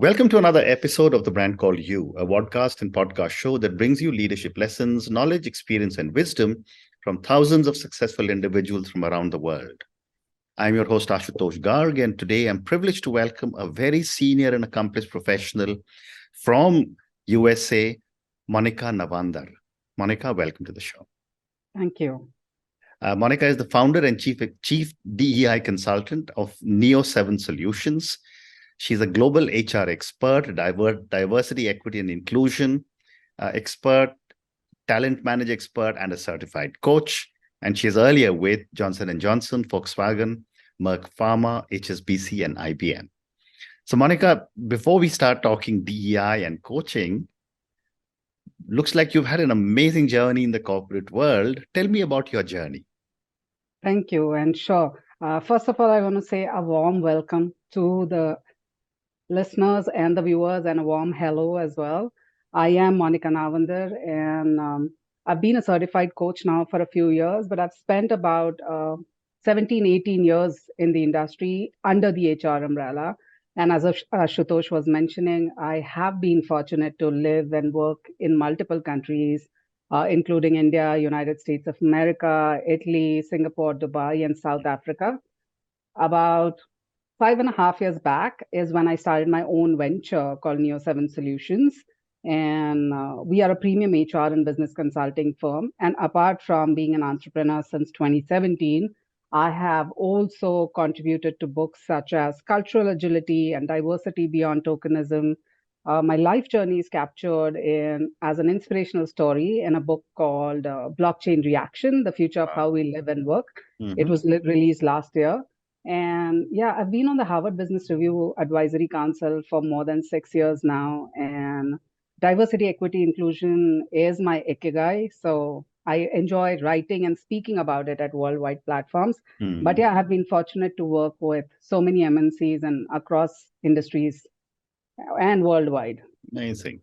Welcome to another episode of The Brand Called You, a podcast and podcast show that brings you leadership lessons, knowledge, experience, and wisdom from thousands of successful individuals from around the world. I'm your host, Ashutosh Garg, and today I'm privileged to welcome a very senior and accomplished professional from USA, Monika Navandar. Monika, welcome to the show. Thank you. Monika is the founder and chief DEI consultant of NeoSeven Solutions. She's a global HR expert, diversity, equity, and inclusion expert, talent manager expert, and a certified coach. And she's earlier with Johnson & Johnson, Volkswagen, Merck Pharma, HSBC, and IBM. So, Monika, before we start talking DEI and coaching, looks like you've had an amazing journey in the corporate world. Tell me about your journey. Thank you. And sure. First of all, I want to say a warm welcome to the listeners and the viewers, and a warm hello as well. I am Monika Navandar, and I've been a certified coach now for a few years, but I've spent about 17, 18 years in the industry under the HR umbrella. And as Ashutosh was mentioning, I have been fortunate to live and work in multiple countries, including India, United States of America, Italy, Singapore, Dubai, and South Africa. About 5.5 years back is when I started my own venture called NeoSeven Solutions. And we are a premium HR and business consulting firm. And apart from being an entrepreneur since 2017, I have also contributed to books such as Cultural Agility and Diversity Beyond Tokenism. My life journey is captured as an inspirational story in a book called Blockchain Reaction, The Future of How We Live and Work. It was released last year. And yeah, I've been on the Harvard Business Review Advisory Council for more than 6 years now. And diversity, equity, inclusion is my ikigai. So I enjoy writing and speaking about it at worldwide platforms. But yeah, I have been fortunate to work with so many MNCs and across industries and worldwide. Amazing.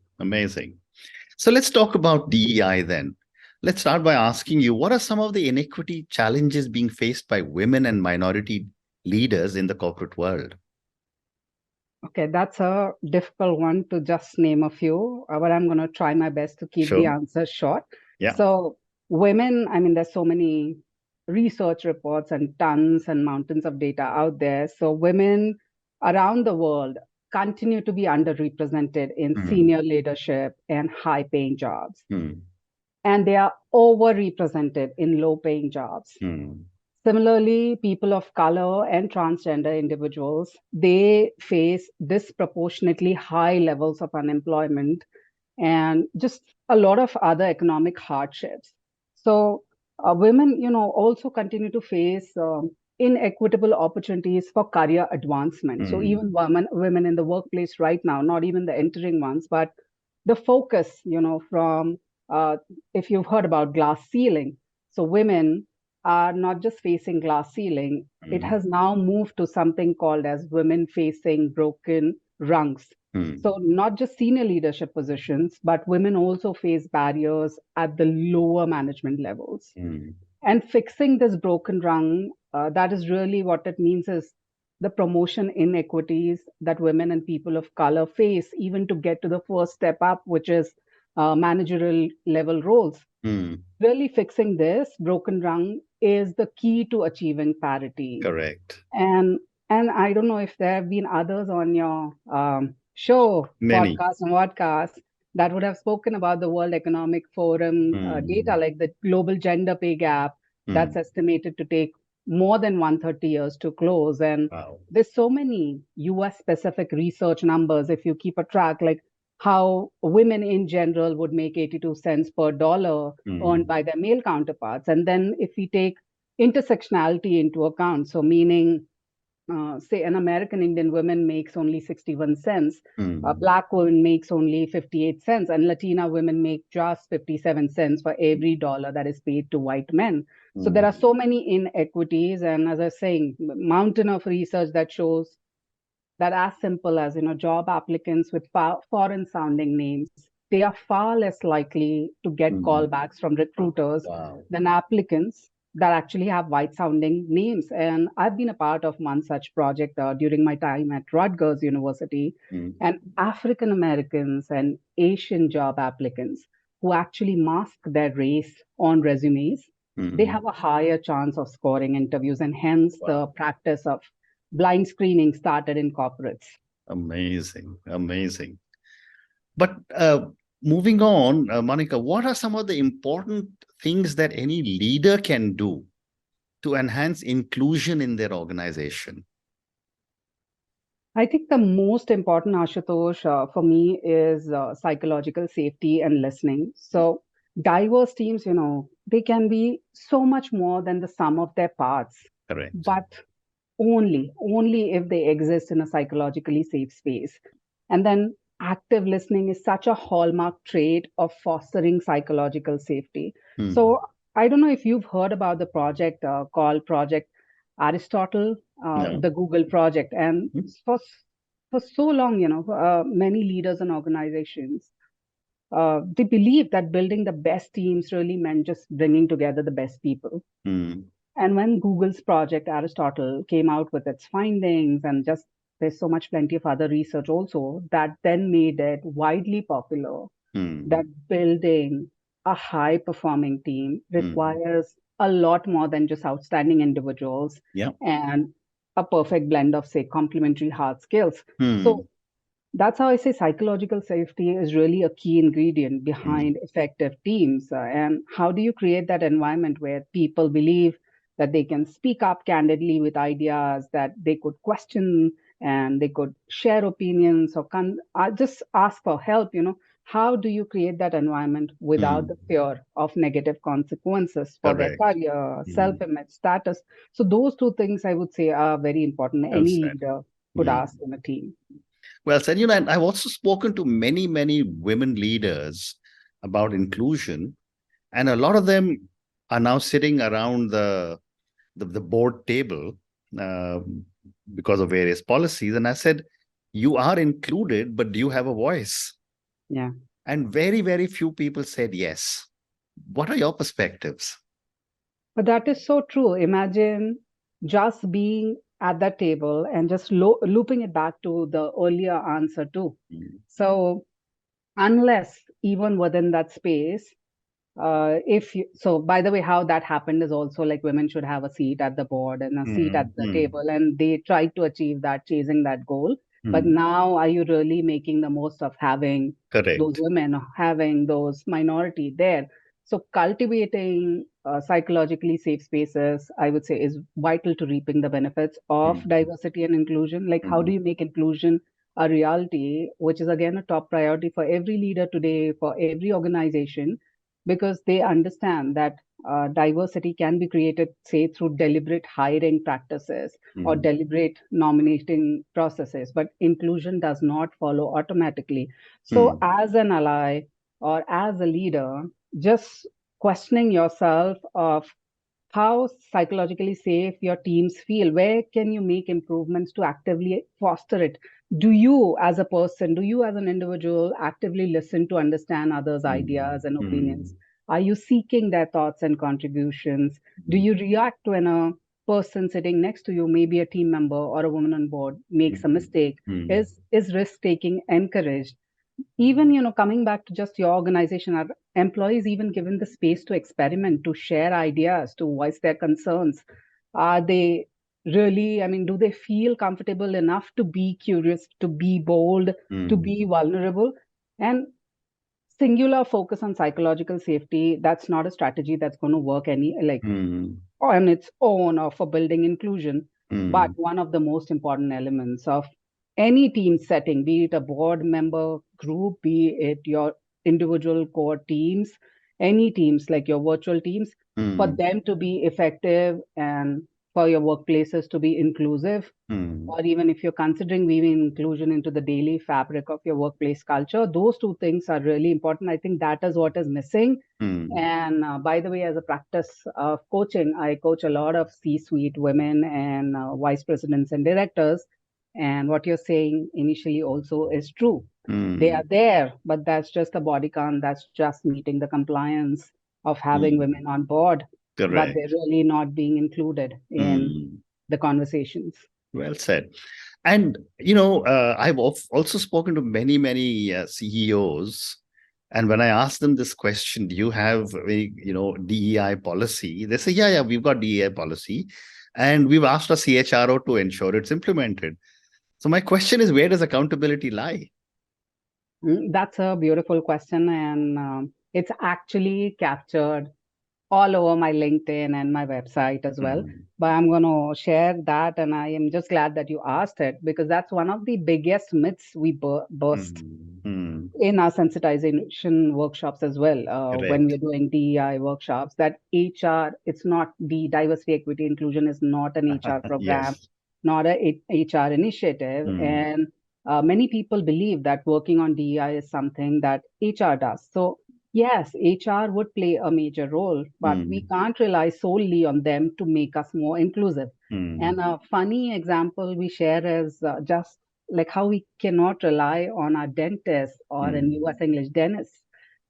So let's talk about DEI then. Let's start by asking you, what are some of the inequity challenges being faced by women and minority leaders in the corporate world? Okay, that's a difficult one to just name a few, but I'm going to try my best to keep the answer short. Yeah. So women, I mean, there's so many research reports and tons and mountains of data out there. So women around the world continue to be underrepresented in senior leadership and high-paying jobs. And they are overrepresented in low-paying jobs. Similarly, people of color and transgender individuals, they face disproportionately high levels of unemployment and just a lot of other economic hardships. So women, also continue to face inequitable opportunities for career advancement. So even women in the workplace right now, not even the entering ones, but the focus, from if you've heard about glass ceiling, so women are not just facing glass ceiling. It has now moved to something called as women facing broken rungs. So not just senior leadership positions, but women also face barriers at the lower management levels. And fixing this broken rung, that is really what it means is the promotion inequities that women and people of color face, even to get to the first step up, which is managerial level roles. Really fixing this broken rung is the key to achieving parity. Correct. And I don't know if there have been others on your show, podcast and podcast, that would have spoken about the World Economic Forum data, like the global gender pay gap that's estimated to take more than 130 years to close. And there's so many US specific research numbers, if you keep a track, like how women in general would make 82 cents per dollar earned by their male counterparts. And then if we take intersectionality into account, so meaning, say, an American Indian woman makes only 61 cents, a Black woman makes only 58 cents, and Latina women make just 57 cents for every dollar that is paid to white men. So there are so many inequities. And as I was saying, mountain of research that shows that as simple as, job applicants with foreign sounding names, they are far less likely to get callbacks from recruiters than applicants that actually have white sounding names. And I've been a part of one such project during my time at Rutgers University. Mm. And African Americans and Asian job applicants who actually mask their race on resumes, they Mm. have a higher chance of scoring interviews. And hence Wow. the practice of blind screening started in corporates. Amazing. Amazing. But moving on, Monika, what are some of the important things that any leader can do to enhance inclusion in their organization? I think the most important, Ashutosh, for me is psychological safety and listening. So, diverse teams, they can be so much more than the sum of their parts, Correct. but only if they exist in a psychologically safe space. And then active listening is such a hallmark trait of fostering psychological safety. Mm. So, I don't know if you've heard about the project called Project Aristotle, No. the Google project. And Mm. for so long, many leaders and organizations, they believe that building the best teams really meant just bringing together the best people. Mm. And when Google's project Aristotle came out with its findings, and just there's so much plenty of other research also that then made it widely popular Mm. that building a high performing team Mm. requires a lot more than just outstanding individuals Yeah. and a perfect blend of, say, complementary hard skills. Mm. So that's how I say psychological safety is really a key ingredient Mm. behind effective teams. And how do you create that environment where people believe that they can speak up candidly with ideas, that they could question and they could share opinions or just ask for help? How do you create that environment without Mm. the fear of negative consequences for their Correct. career, Mm. self-image, status? So those two things I would say are very important. Well Any said. leader could Mm. ask in a team. Well said. And I've also spoken to many, many women leaders about inclusion, and a lot of them are now sitting around the board table uh, because of various policies. And I said, you are included, but do you have a voice? Yeah. And very, very few people said yes. What are your perspectives? But that is so true. Imagine just being at that table and just looping it back to the earlier answer too. Mm. So unless even within that space, so by the way, how that happened is also like women should have a seat at the board and a seat at Mm. the Mm. table, and they tried to achieve that, chasing that goal. But Mm. now, are you really making the most of having those Correct. women, having those minority there? So cultivating psychologically safe spaces, I would say, is vital to reaping the benefits of Mm. diversity and inclusion. Like, how do Mm. you make inclusion a reality, which is again a top priority for every leader today, for every organization, because they understand that diversity can be created, say, through deliberate hiring practices or Mm. deliberate nominating processes, but inclusion does not follow automatically. So, Mm. as an ally or as a leader, just questioning yourself of how psychologically safe your teams feel, where can you make improvements to actively foster it? Do you as a person, do you as an individual actively listen to understand others ideas and opinions? Mm. Are you seeking their thoughts and contributions? Do Mm. you react when a person sitting next to you, maybe a team member or a woman on board, makes a Mm. mistake? Mm. Is risk taking encouraged? Even coming back to just your organization, are employees even given the space to experiment, to share ideas, to voice their concerns? Are they really, I mean, do they feel comfortable enough to be curious, to be bold, to Mm. be vulnerable? And singular focus on psychological safety, that's not a strategy that's going to work any like Mm. on its own or for building inclusion, but Mm. one of the most important elements of any team setting, be it a board member group, be it your individual core teams, any teams like your virtual teams, for Mm. them to be effective and for your workplaces to be inclusive, Mm. or even if you're considering weaving inclusion into the daily fabric of your workplace culture, those two things are really important. I think that is what is missing. Mm. And by the way, as a practice of coaching, I coach a lot of C suite women and vice presidents and directors. And what you're saying initially also is true. They Mm. are there, but that's just a body count. That's just meeting the compliance of having Mm. women on board. but Correct. they're really not being included in Mm. the conversations. Well said. And I've also spoken to many CEOs, and when I ask them this question, do you have a DEI policy? They say, yeah, we've got DEI policy, and we've asked our CHRO to ensure it's implemented. So my question is, where does accountability lie? That's a beautiful question, and it's actually captured all over my LinkedIn and my website as well. Mm, But I'm going to share that, and I am just glad that you asked it because that's one of the biggest myths we burst mm, mm. in our sensitization workshops as well. When we're Correct. doing DEI workshops, that HR, it's not the diversity, equity, inclusion is not an HR program, Yes. not a HR initiative, Mm, and many people believe that working on DEI is something that HR does. So yes, HR would play a major role, but we mm, can't rely solely on them to make us more inclusive. mm, And a funny example we share is just like how we cannot rely on our dentist or in mm, US English dentist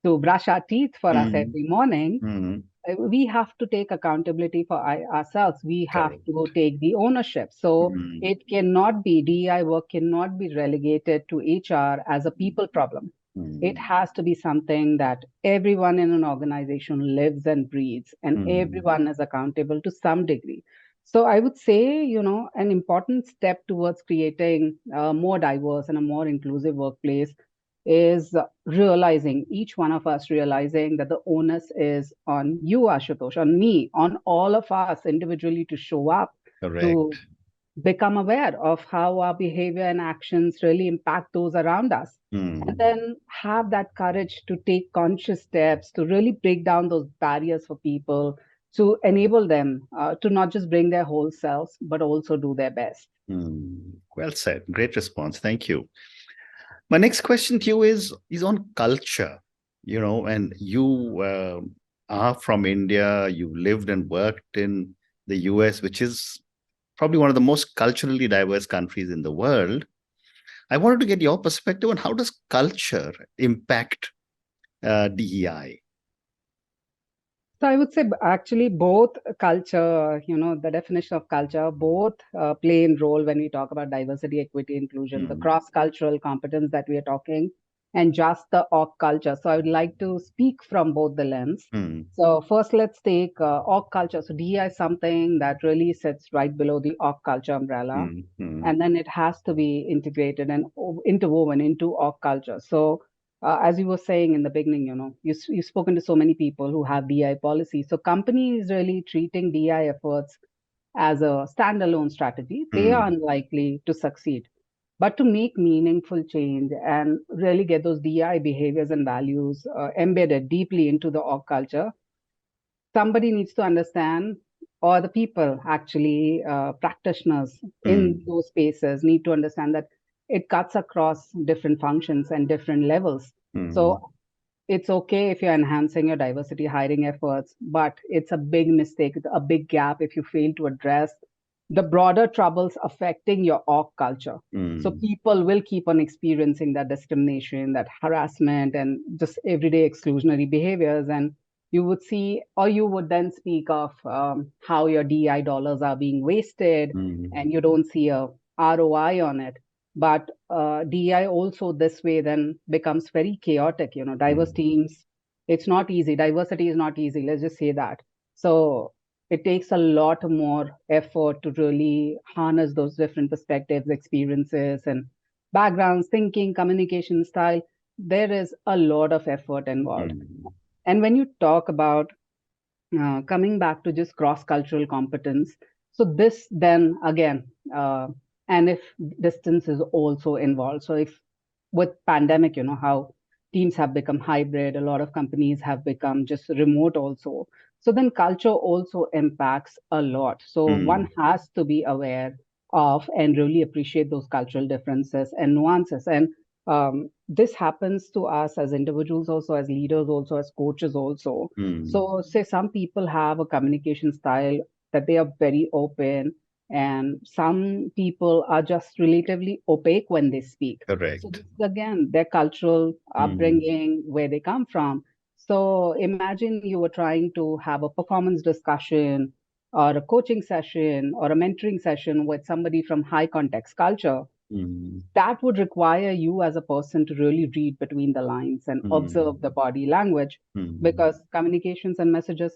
to brush our teeth for us mm, every morning. mm. We have to take accountability for ourselves. We have to Correct. take the ownership. So Mm, it cannot be DEI work cannot be relegated to HR as a people problem. It mm, has to be something that everyone in an organization lives and breathes, and mm, everyone is accountable to some degree. So I would say, an important step towards creating a more diverse and a more inclusive workplace is realizing, each one of us realizing that the onus is on you, Ashutosh, on me, on all of us individually to show up, to correct. become aware of how our behavior and actions really impact those around us. And Mm, then have that courage to take conscious steps to really break down those barriers for people, to enable them to not just bring their whole selves, but also do their best. mm. Well said. Great response. Thank you. My next question to you is on culture. And you are from India. You've lived and worked in the US, which is probably one of the most culturally diverse countries in the world. I wanted to get your perspective on how does culture impact DEI? So I would say actually both culture, the definition of culture, both play in role when we talk about diversity, equity, inclusion, the Mm, cross-cultural competence that we are talking, and just the org culture. So I would like to speak from both the lens. mm, So first, let's take org culture. So DEI is something that really sits right below the org culture umbrella, mm, mm, and then it has to be integrated and interwoven into org culture. So as you were saying in the beginning, you've spoken to so many people who have DI policy. So companies really treating DI efforts as a standalone strategy, they are mm, unlikely to succeed. But to make meaningful change and really get those DI behaviors and values embedded deeply into the org culture, somebody needs to understand, or the people actually, practitioners in mm, those spaces need to understand that it cuts across different functions and different levels. mm, So it's okay if you're enhancing your diversity hiring efforts, but it's a big mistake, a big gap if you fail to address the broader troubles affecting your org culture. So mm, people will keep on experiencing that discrimination, that harassment, and just everyday exclusionary behaviors. And you would see, or you would then speak of how your DI dollars are being wasted, mm, and you don't see a ROI on it. But DEI also this way then becomes very chaotic. Diverse mm, teams, it's not easy. Diversity is not easy. Let's just say that. So it takes a lot more effort to really harness those different perspectives, experiences, and backgrounds, thinking, communication style. There is a lot of effort involved. mm, And when you talk about coming back to just cross-cultural competence, so this then again, and if distance is also involved, so if with pandemic, how teams have become hybrid, a lot of companies have become just remote also. So then culture also impacts a lot. So one mm, has to be aware of and really appreciate those cultural differences and nuances. And this happens to us as individuals also, as leaders also, as coaches also. mm, So, say some people have a communication style that they are very open, and some people are just relatively opaque when they speak. So, correct. this is again their cultural Mm, upbringing, where they come from. So imagine you were trying to have a performance discussion or a coaching session or a mentoring session with somebody from high context culture. Mm, That would require you as a person to really read between the lines and observe the mm, body language, mm, because communications and messages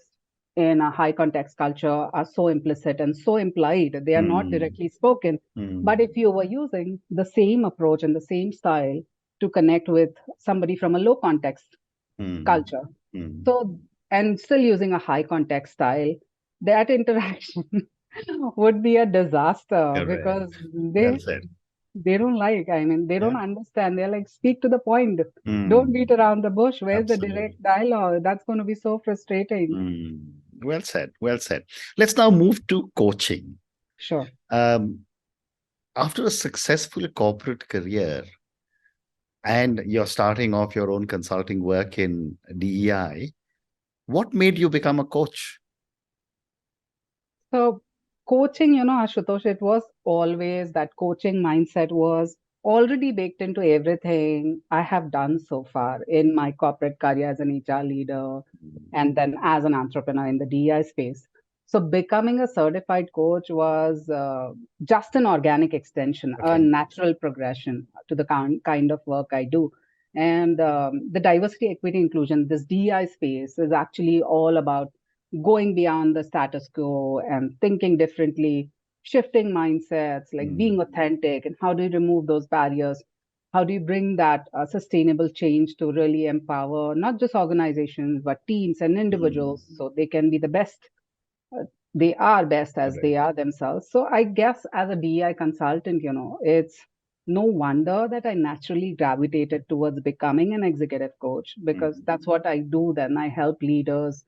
in a high context culture are so implicit and so implied. They are not mm, directly spoken. But mm, if you were using the same approach and the same style to connect with somebody from a low context mm, culture, mm. so, and still using a high context style, that interaction would be a disaster Correct. because Well they said. they don't like, I mean, they don't Yeah. understand. They're like, speak to the point. Don't beat Mm, around the bush. Where's the absolutely. direct dialogue? That's going to be so frustrating. Mm. Well said. Well said. Let's now move to coaching. Sure. Um, After a successful corporate career and you're starting off your own consulting work in DEI, what made you become a coach? So, coaching, Ashutosh, it was always that coaching mindset was already baked into everything I have done so far in my corporate career as an HR leader and then as an entrepreneur in the DEI space. So, becoming a certified coach was just an organic extension, a Okay. natural progression to the kind of work I do. And the diversity, equity, inclusion, this DEI space is actually all about going beyond the status quo and thinking differently, shifting mindsets, like being Mm, authentic, and how do you remove those barriers? How do you bring that sustainable change to really empower not just organizations, but teams and individuals mm, so they can be the best? uh, they are best as they correct. are themselves. So I guess as a DEI consultant, it's no wonder that I naturally gravitated towards becoming an executive coach, because that's Mm, what I do. Then I help leaders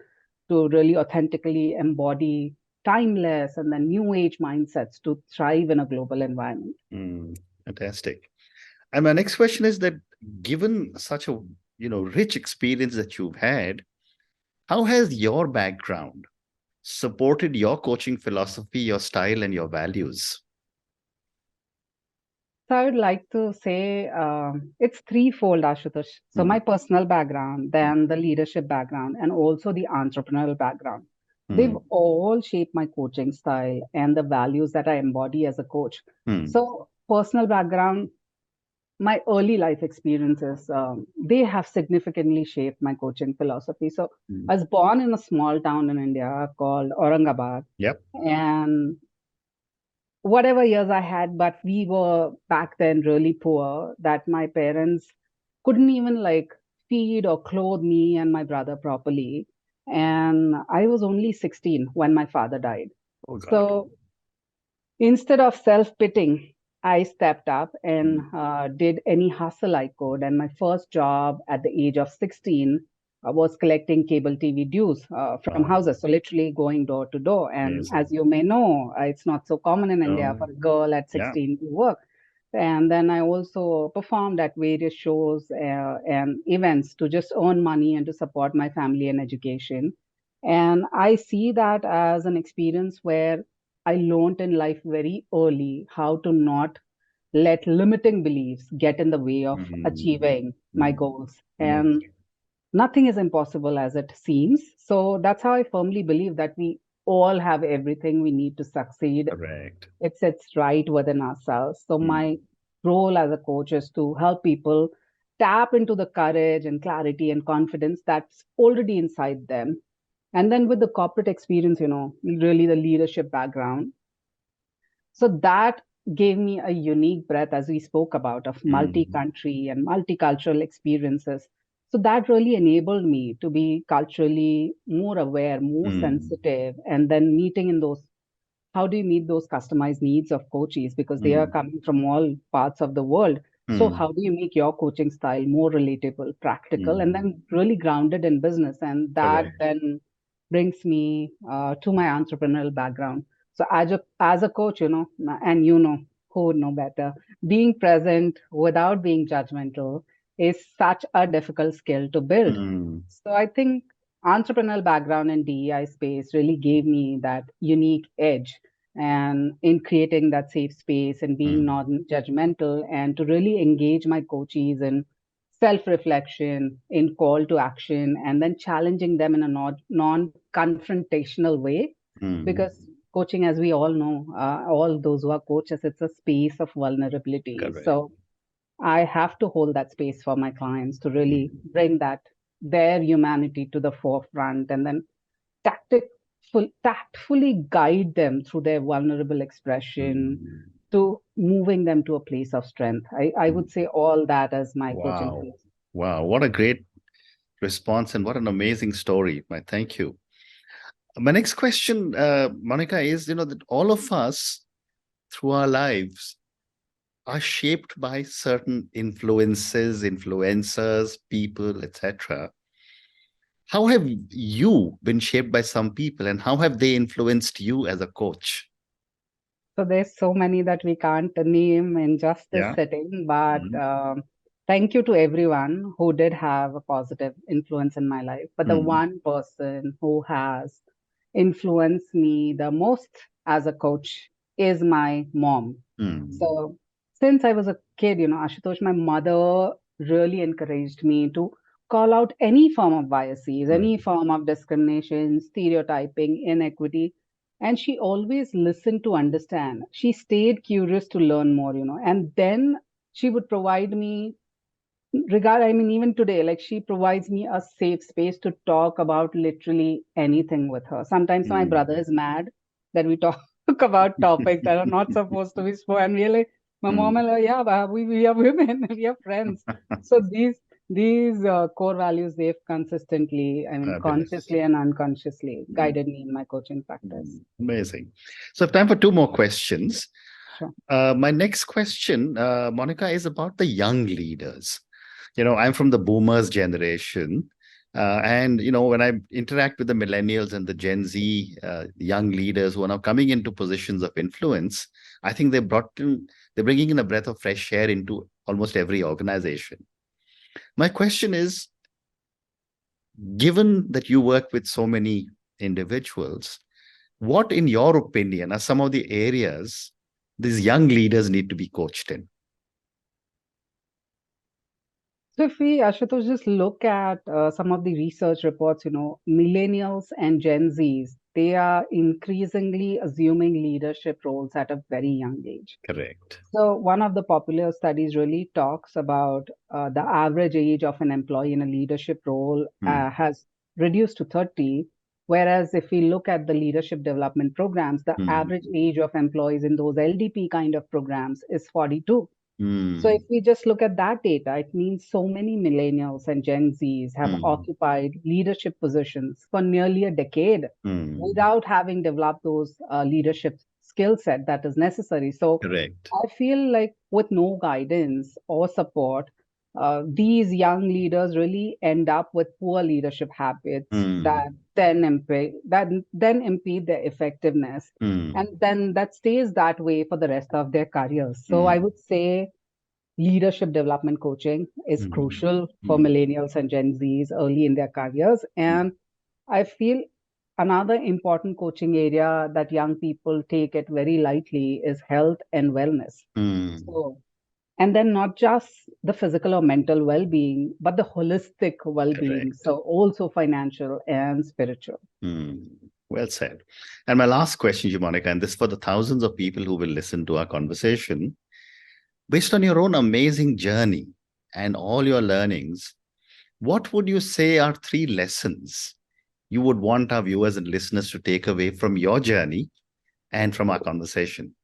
to really authentically embody timeless and the new age mindsets to thrive in a global environment. mm, fantastic. And my next question is that given such a rich experience that you've had, how has your background supported your coaching philosophy, your style, and your values? So I would like to say it's threefold, Ashutosh. So Mm, my personal background, then the leadership background, and also the entrepreneurial background. They've mm, all shaped my coaching style and the values that I embody as a coach. mm, So personal background, my early life experiences, they have significantly shaped my coaching philosophy. So mm. I was born in a small town in India called Aurangabad, Yep. and whatever years I had, but we were back then really poor that my parents couldn't even like feed or clothe me and my brother properly. And I was only 16 when my father died. Oh God. So instead of self-pitying, I stepped up and Mm, did any hustle I could. And my first job at the age of 16 was collecting cable TV dues from wow. houses. So literally going door to door. And Amazing. as you may know, it's not so common in India No. for a girl at Yeah. 16 to work. And then I also performed at various shows and events to just earn money and to support my family and education. And I see that as an experience where I learned in life very early how to not let limiting beliefs get in the way of Mm, achieving my mm, goals. mm. And nothing is impossible as it seems. So that's how I firmly believe that we all have everything we need to succeed. Correct. It sits right within ourselves. So Mm, my role as a coach is to help people tap into the courage and clarity and confidence that's already inside them. And then with the corporate experience, really the leadership background, so that gave me a unique breadth, as we spoke about, of mm, multi-country and multicultural experiences. So that really enabled me to be culturally more aware, more mm, sensitive, and then meeting in those, how do you meet those customized needs of coaches, because they are mm, coming from all parts of the world. So mm. how do you make your coaching style more relatable, practical, and Mm, then really grounded in business? And that correct. then brings me to my entrepreneurial background. So as a coach, and who would know better, being present without being judgmental is such a difficult skill to build. Mm, So I think entrepreneurial background in DEI space really gave me that unique edge and in creating that safe space and being mm, non-judgmental and to really engage my coaches in self-reflection, in call to action, and then challenging them in a non-confrontational way. Because coaching, as we all know, all those who are coaches, it's a space of vulnerability. Correct. So I have to hold that space for my clients to really Mm. bring their humanity to the forefront, and then tactfully guide them through their vulnerable expression Mm. to moving them to a place of strength. I would say all that as my coaching Wow. philosophy. Wow. What a great response and what an amazing story. Thank you. My next question, Monica, is that all of us through our lives are shaped by certain influences, influencers, people, etc. How have you been shaped by some people and how have they influenced you as a coach? So there's so many that we can't name in just this Yeah. setting, but Mm. thank you to everyone who did have a positive influence in my life. But the Mm. one person who has influenced me the most as a coach is my mom. Mm. So since I was a kid, Ashutosh, my mother really encouraged me to call out any form of biases, any Mm. form of discrimination, stereotyping, inequity, and she always listened to understand. She stayed curious to learn more, and then she would provide me even today, like she provides me a safe space to talk about literally anything with her. Sometimes my Mm. brother is mad that we talk about topics that are not supposed to be spoken. And really, my mom Mm. and like, yeah, but we are women, we are friends. So these core values, they've consistently, Fabulous. consciously and unconsciously Mm. guided me in my coaching practice. Mm. Amazing. So, I have time for two more questions. Sure. My next question, Monica, is about the young leaders. I'm from the boomers generation. And, when I interact with the millennials and the Gen Z young leaders who are now coming into positions of influence, I think they're bringing in a breath of fresh air into almost every organization. My question is, given that you work with so many individuals, what, in your opinion, are some of the areas these young leaders need to be coached in? So if we, Ashutosh, just look at some of the research reports, millennials and Gen Zs, they are increasingly assuming leadership roles at a very young age. Correct. So one of the popular studies really talks about the average age of an employee in a leadership role Hmm. has reduced to 30, whereas if we look at the leadership development programs, the Hmm. average age of employees in those LDP kind of programs is 42. So if Hmm. we just look at that data, it means so many millennials and Gen Zs have Hmm. occupied leadership positions for nearly a decade Hmm. without having developed those leadership skill set that is necessary. So Correct. I feel like with no guidance or support, these young leaders really end up with poor leadership habits Hmm. that then impede their effectiveness, Hmm. and then that stays that way for the rest of their careers. So I Hmm. would say leadership development coaching is Hmm. crucial for Hmm. millennials and Gen Zs early in their careers. And I feel another important coaching area that young people take it very lightly is health and wellness. Hmm. So, and then not just the physical or mental well being, but the holistic well being. Correct. So, also financial and spiritual. Hmm. Well said. And my last question, to you, Monica, and this for the thousands of people who will listen to our conversation. Based on your own amazing journey and all your learnings, what would you say are three lessons you would want our viewers and listeners to take away from your journey and from our conversation?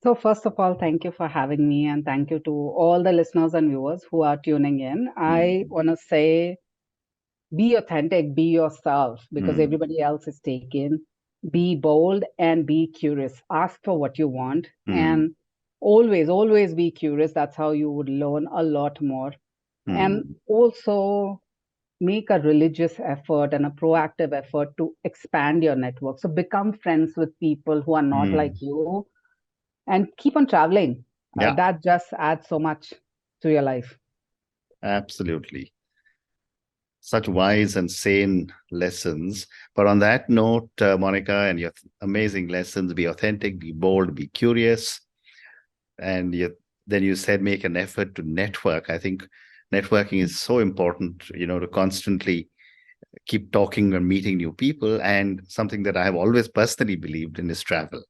So, first of all, thank you for having me, and thank you to all the listeners and viewers who are tuning in. I Mm. want to say be authentic, be yourself because Mm. everybody else is taken. Be bold and be curious. Ask for what you want Mm. and always be curious. That's how you would learn a lot more. And Mm. also make a religious effort and a proactive effort to expand your network. So become friends with people who are not like Mm. you and keep on traveling. Yeah, That just adds so much to your life. absolutely. Such wise and sane lessons. But on that note, Monica, and your amazing lessons, be authentic, be bold, be curious, and Then you said make an effort to network. I think networking is so important, to constantly keep talking and meeting new people. And something that I have always personally believed in is travel,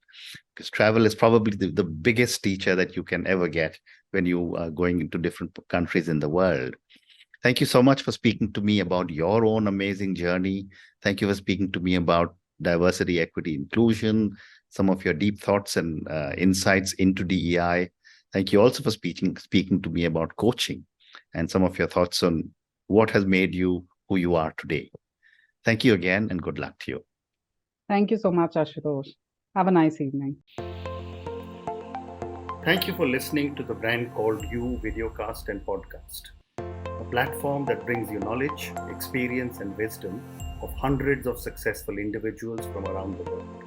because travel is probably the biggest teacher that you can ever get when you are going into different countries in the world. Thank you so much for speaking to me about your own amazing journey. Thank you for speaking to me about diversity, equity, inclusion, some of your deep thoughts and insights into DEI. Thank you also for speaking to me about coaching and some of your thoughts on what has made you who you are today. Thank you again, and good luck to you. Thank you so much, Ashutosh. Have a nice evening. Thank you for listening to the Brand Called You videocast and podcast, a platform that brings you knowledge, experience, and wisdom of hundreds of successful individuals from around the world.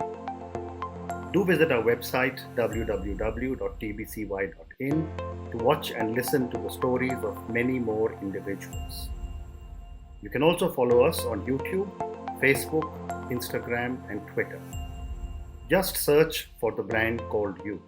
Do visit our website www.tbcy.in to watch and listen to the stories of many more individuals. You can also follow us on YouTube, Facebook, Instagram, and Twitter. Just search for the Brand Called You.